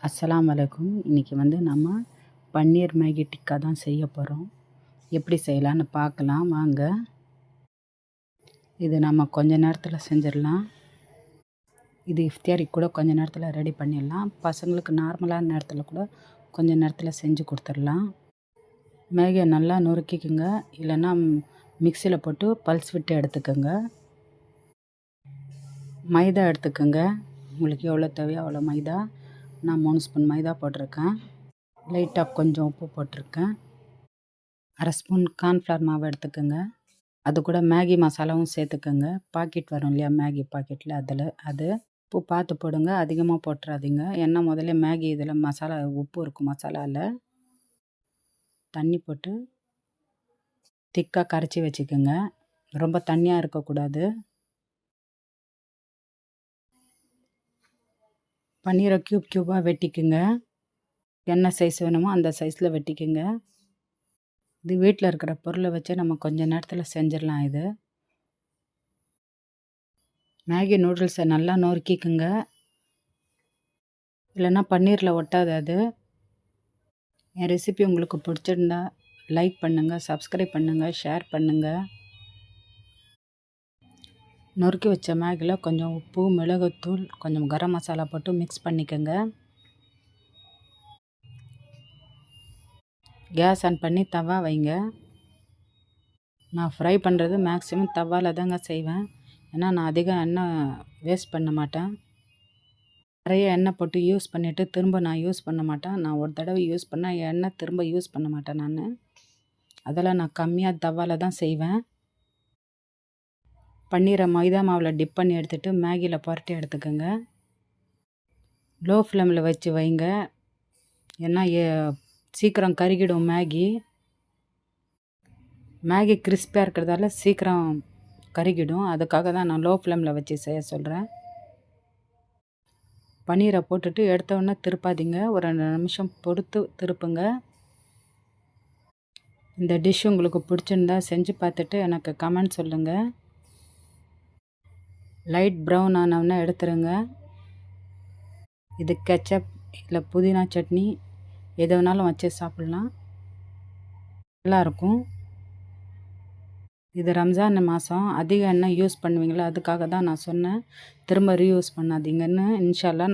அஸ்ஸலாமு அலைக்கும். இன்றைக்கி நம்ம பன்னீர் மேகி டிக்கா தான் செய்ய போகிறோம். எப்படி செய்யலான்னு பார்க்கலாம் வாங்க. இது நம்ம கொஞ்ச நேரத்தில் செஞ்சிடலாம். இது இஃப்தியாரி கூட கொஞ்ச நேரத்தில் ரெடி பண்ணிடலாம். பசங்களுக்கு நார்மலான நேரத்தில் கூட கொஞ்ச நேரத்தில் செஞ்சு கொடுத்துடலாம். மேகியை நல்லா நுறுக்கிக்குங்க, இல்லைன்னா மிக்சியில் போட்டு பல்ஸ் விட்டு எடுத்துக்கோங்க. மைதா எடுத்துக்கோங்க, உங்களுக்கு எவ்வளோ தேவையோ அவ்வளோ மைதா. நான் 3 ஸ்பூன் மைதா போட்டிருக்கேன். லைட்டாக கொஞ்சம் உப்பு போட்டிருக்கேன். அரை ஸ்பூன் கார்ன்ஃப்ளவர் மாவு எடுத்துக்கோங்க. அது கூட மேகி மசாலாவும் சேர்த்துக்கோங்க. பாக்கெட் வரும் இல்லையா, மேகி பாக்கெட்டில் அது உப்பு பார்த்து போடுங்க, அதிகமாக போட்டுறாதீங்க. ஏன்னா முதல்ல மேகி இதில் மசாலா உப்பு இருக்கும் மசாலாவில். தண்ணி போட்டு திக்காக கரைச்சி வச்சுக்கோங்க. ரொம்ப தண்ணியாக இருக்கக்கூடாது. பன்னீரை க்யூபாக வெட்டிக்குங்க. என்ன சைஸ் வேணுமோ அந்த சைஸில் வெட்டிக்குங்க. இது வீட்டில் இருக்கிற பொருளை வச்சு நம்ம கொஞ்ச நேரத்தில் செஞ்சிடலாம். இது மேகி நூடுல்ஸை நல்லா நொறுக்கிக்குங்க, இல்லைன்னா பன்னீரில் ஒட்டாது அது. என் ரெசிபி உங்களுக்கு பிடிச்சிருந்தா லைக் பண்ணுங்கள், சப்ஸ்கிரைப் பண்ணுங்கள், ஷேர் பண்ணுங்கள். நொறுக்கி வச்ச மேகியில் கொஞ்சம் உப்பு, மிளகுத்தூள், கொஞ்சம் கரம் மசாலா போட்டு மிக்ஸ் பண்ணிக்கோங்க. கேஸ் ஆன் பண்ணி தவா வைங்க. நான் ஃப்ரை பண்ணுறது மேக்ஸிமம் தவாவில் தாங்க செய்வேன். ஏன்னா நான் அதிகம் எண்ணெய் வேஸ்ட் பண்ண மாட்டேன். நிறைய எண்ணெய் போட்டு யூஸ் பண்ணிவிட்டு திரும்ப நான் யூஸ் பண்ண மாட்டேன். நான் ஒரு தடவை யூஸ் பண்ணால் எண்ணெய் திரும்ப யூஸ் பண்ண மாட்டேன் நான். அதெல்லாம் நான் கம்மியாக தவாவில் தான் செய்வேன். பன்னீரை மைதா மாவில் டிப் பண்ணி எடுத்துகிட்டு மேகியில் புரட்டி எடுத்துக்கோங்க. லோ ஃப்ளேமில் வச்சு வைங்க, ஏன்னா சீக்கிரம் கருகிடும் மேகி. மேகி கிறிஸ்பியாக இருக்கிறதால சீக்கிரம் கருகிடும். அதுக்காக தான் நான் லோ ஃப்ளேமில் வச்சு செய்ய சொல்கிறேன். பன்னீரை போட்டுட்டு எடுத்தோடனே திருப்பாதீங்க, ஒரு 2 நிமிஷம் பொறுத்து திருப்புங்க. இந்த டிஷ் உங்களுக்கு பிடிச்சிருந்தா செஞ்சு பார்த்துட்டு எனக்கு கமெண்ட் சொல்லுங்கள். லைட் ப்ரௌன் ஆனவுடனே எடுத்துருங்க. இது கெச்சப் இல்லை புதினா சட்னி எது வேணாலும் வச்சு சாப்பிட்லாம், நல்லாயிருக்கும். இது ரம்ஜான் மாதம் அதிக எண்ணெய் யூஸ் பண்ணுவீங்களா, அதுக்காக தான் நான் சொன்னேன். திரும்ப ரீயூஸ் பண்ணாதீங்கன்னு. இன்ஷா அல்லாஹ்